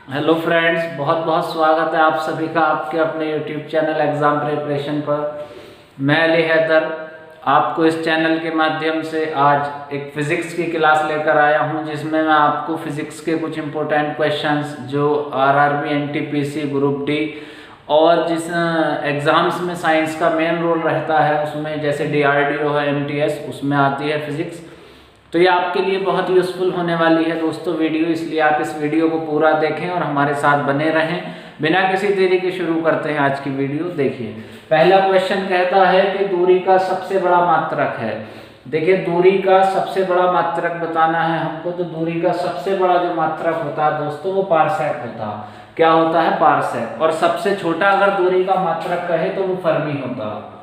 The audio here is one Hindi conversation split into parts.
हेलो फ्रेंड्स, बहुत बहुत स्वागत है आप सभी का आपके अपने यूट्यूब चैनल एग्ज़ाम प्रिपरेशन पर। मैं अली हैदर आपको इस चैनल के माध्यम से आज एक फ़िज़िक्स की क्लास लेकर आया हूं, जिसमें मैं आपको फ़िज़िक्स के कुछ इम्पोर्टेंट क्वेश्चंस जो आरआरबी, एनटीपीसी, ग्रुप डी और जिस एग्ज़ाम्स में साइंस का मेन रोल रहता है उसमें, जैसे डीआरडीओ है, एमटीएस, उसमें आती है फ़िज़िक्स। तो ये आपके लिए बहुत यूज़फुल होने वाली है दोस्तों वीडियो, इसलिए आप इस वीडियो को पूरा देखें और हमारे साथ बने रहें। बिना किसी देरी के शुरू करते हैं आज की वीडियो। देखिए, पहला क्वेश्चन कहता है कि दूरी का सबसे बड़ा मात्रक है। देखिए, दूरी का सबसे बड़ा मात्रक बताना है हमको, तो दूरी का सबसे बड़ा जो मात्रक होता है दोस्तों वो पारसेक होता है। क्या होता है? पारसेक। और सबसे छोटा अगर दूरी का मात्रक कहे तो वो फर्मी होता है।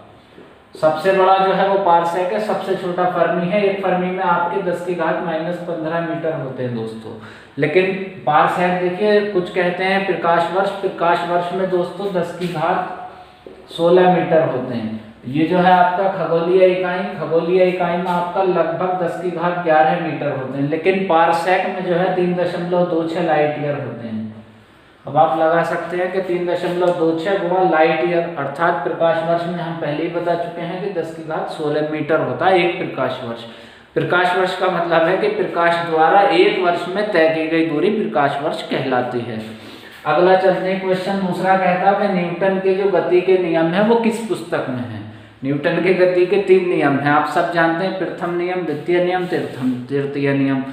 सबसे बड़ा जो है वो पारसेक है, सबसे छोटा फर्मी है। एक फर्मी में आपके 10 की घात -15 मीटर होते हैं दोस्तों। लेकिन पारसेक देखिए, कुछ कहते हैं प्रकाश वर्ष, प्रकाश वर्ष में दोस्तों 10 की घात 16 मीटर होते हैं। ये जो है आपका खगोलीय इकाई, खगोलीय इकाई में आपका लगभग 10 की घात 11 मीटर होते हैं। लेकिन पारसेक में जो है 3.26 लाइट ईयर होते हैं। अब आप लगा सकते हैं कि 3.26 गुणा लाइट ईयर अर्थात प्रकाश वर्ष में हम पहले ही बता चुके हैं कि 10 की घात 16 मीटर होता है एक प्रकाश वर्ष। प्रकाश वर्ष का मतलब है कि प्रकाश द्वारा एक वर्ष में तय की गई दूरी प्रकाश वर्ष कहलाती है। अगला चलते हैं, क्वेश्चन दूसरा कहता है कि न्यूटन के जो गति के नियम है वो किस पुस्तक में है। न्यूटन के गति के 3 नियम हैं, आप सब जानते हैं, प्रथम नियम, द्वितीय नियम, तृतीय नियम।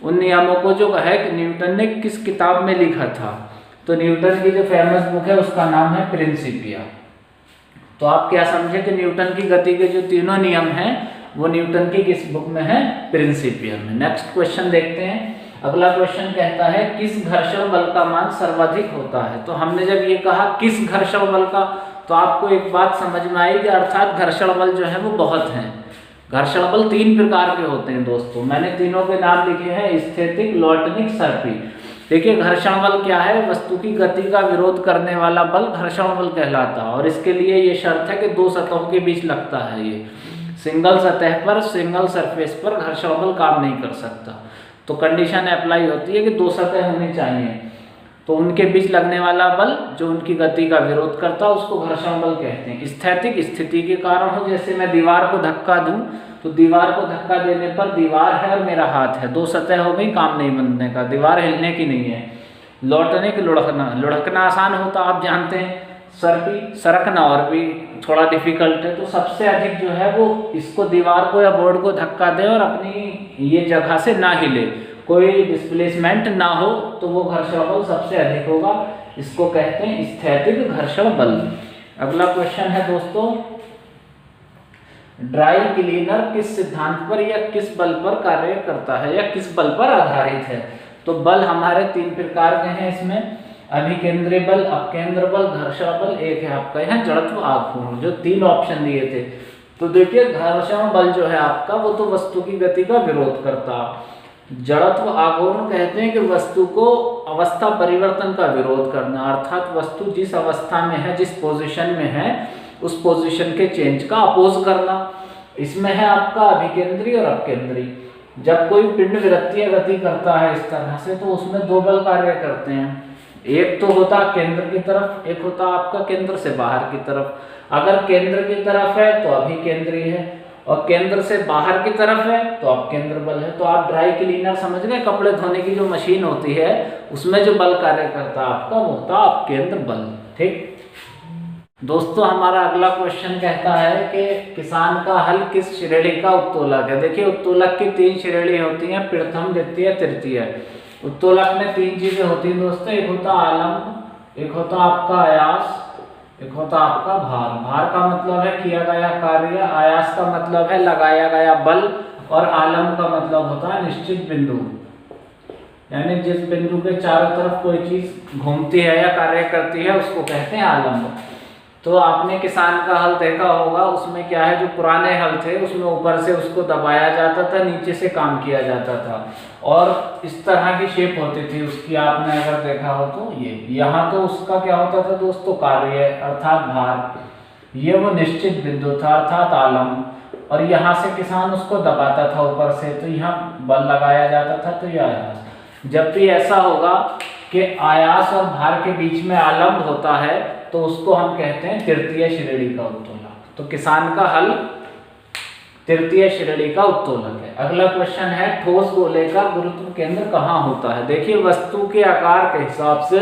उन नियमों को जो है कि न्यूटन ने किस किताब में लिखा था, तो न्यूटन की जो फेमस बुक है उसका नाम है प्रिंसिपिया। तो आप क्या समझे कि न्यूटन की गति के जो तीनों नियम हैं वो न्यूटन की किस बुक में है? प्रिंसिपिया में। नेक्स्ट क्वेश्चन देखते हैं। अगला क्वेश्चन कहता है किस घर्षण बल का मान सर्वाधिक होता है। तो हमने जब ये कहा किस घर्षण बल का, तो आपको एक बात समझ में आई कि अर्थात घर्षण बल जो है वो बहुत हैं। घर्षण बल 3 प्रकार के होते हैं दोस्तों, मैंने तीनों के नाम लिखे हैं, स्थैतिक, लॉटनिक, सर्पी। देखिए, घर्षण बल क्या है? वस्तु की गति का विरोध करने वाला बल घर्षण बल कहलाता है। और इसके लिए ये शर्त है कि 2 सतहों के बीच लगता है। ये सिंगल सतह पर, सिंगल सरफेस पर घर्षण बल काम नहीं कर सकता। तो कंडीशन अप्लाई होती है कि 2 सतह होनी चाहिए, तो उनके बीच लगने वाला बल जो उनकी गति का विरोध करता है उसको घर्षण बल कहते हैं। स्थैतिक, स्थिति के कारण हो, जैसे मैं दीवार को धक्का दूं तो दीवार को धक्का देने पर दीवार है और मेरा हाथ है, 2 सतह हो गई, काम नहीं बनने का, दीवार हिलने की नहीं है। लौटने की, लुढ़कना, लुढ़कना आसान होता आप जानते हैं। सरकी, सरकना और भी थोड़ा डिफिकल्ट है। तो सबसे अधिक जो है वो इसको दीवार को या बोर्ड को धक्का दे और अपनी ये जगह से ना हिले, कोई डिस्प्लेसमेंट ना हो, तो वो घर्षण बल सबसे अधिक होगा। इसको कहते हैं स्थैतिक घर्षण बल। अगला क्वेश्चन है दोस्तों, ड्राई क्लीनर किस सिद्धांत पर या किस बल पर कार्य करता है या किस बल पर आधारित है। तो बल हमारे 3 प्रकार के हैं इसमें, अभिकेंद्री बल, अपकेंद्र बल, घर्षण बल। एक है आपका यहाँ जड़त्व आघूर्ण, जो 3 ऑप्शन दिए थे। तो देखिए, घर्षण बल जो है आपका वो तो वस्तु की गति का विरोध करता। जड़त्व आघूर्ण कहते हैं कि वस्तु को अवस्था परिवर्तन का विरोध करना, अर्थात वस्तु जिस अवस्था में है, जिस पोजीशन में है, उस पोजीशन के चेंज का अपोज करना। इसमें है आपका अभिकेंद्री और अपकेंद्री। जब कोई पिंड विरक्तीय गति करता है इस तरह से, तो उसमें 2 बल कार्य करते हैं। एक तो होता केंद्र की तरफ, एक होता आपका केंद्र से बाहर की तरफ। अगर केंद्र की तरफ है तो अभिकेंद्री है, और केंद्र से बाहर की तरफ है तो अपकेंद्र बल है। तो आप ड्राई क्लीनर समझ गए, कपड़े धोने की जो मशीन होती है उसमें जो बल कार्य करता है आपका वो होता है अपकेंद्र बल। ठीक दोस्तों, हमारा अगला क्वेश्चन कहता है कि किसान का हल किस श्रेणी का उत्तोलक है। देखिए, उत्तोलक की 3 श्रेणी होती हैं, प्रथम, द्वितीय, तृतीय। उत्तोलक में 3 चीजें होती हैं दोस्तों, एक होता आलम्ब, एक होता आपका आयास, एक होता आपका भार। भार का मतलब है किया गया कार्य, आयास का मतलब है लगाया गया बल, और आलम्ब का मतलब होता है निश्चित बिंदु, यानी जिस बिंदु के चारों तरफ कोई चीज घूमती है या कार्य करती है उसको कहते हैं आलम्ब। तो आपने किसान का हल देखा होगा, उसमें क्या है, जो पुराने हल थे उसमें ऊपर से उसको दबाया जाता था, नीचे से काम किया जाता था, और इस तरह की शेप होती थी उसकी, आपने अगर देखा हो तो। ये यहाँ तो उसका क्या होता था दोस्तों, कार्य अर्थात भार, ये वो निश्चित बिंदु था अर्थात आलम्ब, और यहाँ से किसान उसको दबाता था ऊपर से, तो यहाँ बल लगाया जाता था, तो यह आयास। जब भी ऐसा होगा कि आयास और भार के बीच में आलम्ब होता है तो उसको हम कहते हैं तृतीय श्रेणी का उत्तोलक। तो किसान का हल तृतीय श्रेणी का उत्तोलक है। अगला क्वेश्चन है ठोस गोले का गुरुत्व केंद्र कहाँ होता है। देखिए वस्तु के आकार के हिसाब से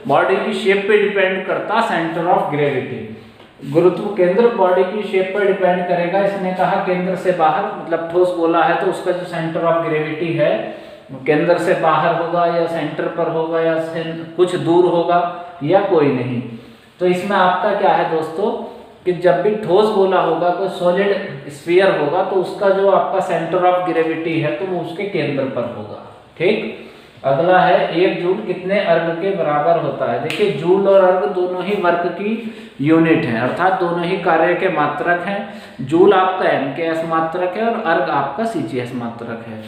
बॉडी की शेप पे डिपेंड करता सेंटर ऑफ ग्रेविटी। गुरुत्व केंद्र बॉडी की शेप पर डिपेंड करेगा। इसने कहा केंद्र से बाहर, मतलब ठोस गोला है तो उसका जो सेंटर ऑफ ग्रेविटी है केंद्र से बाहर होगा या सेंटर पर होगा या कुछ दूर होगा या कोई नहीं। तो इसमें आपका क्या है दोस्तों कि जब भी ठोस गोला होगा, कोई सॉलिड स्फीयर होगा, तो उसका जो आपका सेंटर ऑफ ग्रेविटी है तो वो उसके केंद्र पर होगा। ठीक। अगला है 1 जूल कितने अर्ग के बराबर होता है। देखिए जूल और अर्ग दोनों ही वर्क की यूनिट हैं, अर्थात दोनों ही कार्य के मात्रक हैं। जूल आपका MKS मात्रक है और अर्ग आपका CGS मात्रक है।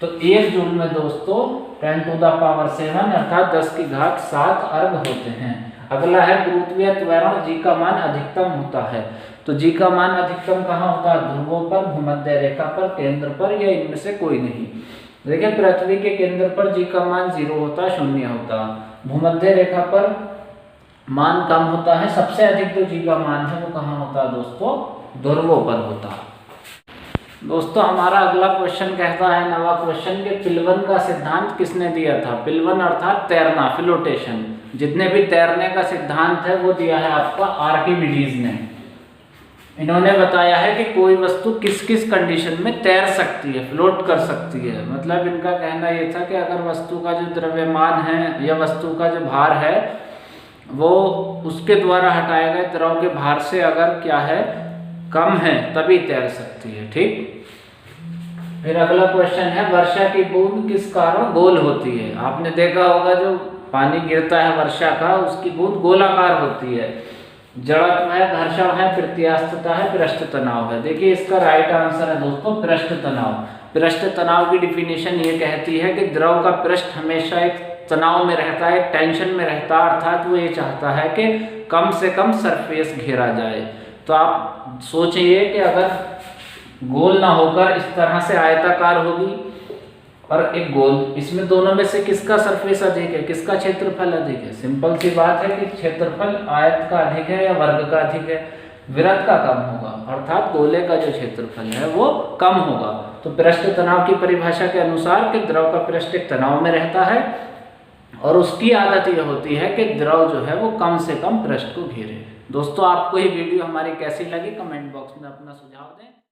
तो 1 जूल में दोस्तों 10⁻7 अर्थात 10⁻7 अर्ग होते हैं। अगला है गुरुत्वीय त्वरण G का मान अधिकतम होता है। तो G का मान अधिकतम कहाँ होता है, ध्रुवों पर, भूमध्य रेखा पर, केंद्र पर, या इनमें से कोई नहीं। देखिए पृथ्वी के केंद्र पर G का मान 0 होता, 0 होता। भूमध्य रेखा पर मान कम होता है। सबसे अधिक जो G का मान है वो कहाँ होता है दोस्तों, ध्रुवों पर होता है। दोस्तों हमारा अगला क्वेश्चन कहता है, नवा क्वेश्चन, के पिलवन का सिद्धांत किसने दिया था। पिलवन अर्थात तैरना, फ्लोटेशन। जितने भी तैरने का सिद्धांत है वो दिया है आपका आर्किमिडीज ने। इन्होंने बताया है कि कोई वस्तु किस किस कंडीशन में तैर सकती है, फ्लोट कर सकती है। मतलब इनका कहना ये था कि अगर वस्तु का जो द्रव्यमान है या वस्तु का जो भार है वो उसके द्वारा हटाए गए द्रव के भार से अगर क्या है कम है तभी तैर सकती है। ठीक। फिर अगला क्वेश्चन है वर्षा की बूंद किस कारण गोल होती है। आपने देखा होगा जो पानी गिरता है वर्षा का, उसकी बूंद गोलाकार होती है। जड़त्व है, घर्षण है, प्रत्यास्थता है, पृष्ठ तनाव है। देखिए इसका राइट आंसर है दोस्तों पृष्ठ तनाव। पृष्ठ तनाव की डिफिनेशन ये कहती है कि द्रव का पृष्ठ हमेशा एक तनाव में रहता है, टेंशन में रहता है, अर्थात वो ये चाहता है कि कम से कम सरफेस घेरा जाए। तो आप सोचिए कि अगर गोल ना होकर इस तरह से आयताकार होगी और एक गोल, इसमें दोनों में से किसका सरफेस अधिक है, किसका क्षेत्रफल अधिक है। सिंपल सी बात है कि क्षेत्रफल आयत का अधिक है या वर्ग का अधिक है, वृत्त का कम होगा, अर्थात गोले का जो क्षेत्रफल है वो कम होगा। तो पृष्ठ तनाव की परिभाषा के अनुसार कि द्रव का पृष्ठ एक तनाव में रहता है और उसकी आदत यह होती है कि द्रव जो है वो कम से कम पृष्ठ को घेरे। दोस्तों आपको ये वीडियो हमारी कैसी लगी कमेंट बॉक्स में अपना सुझाव दें।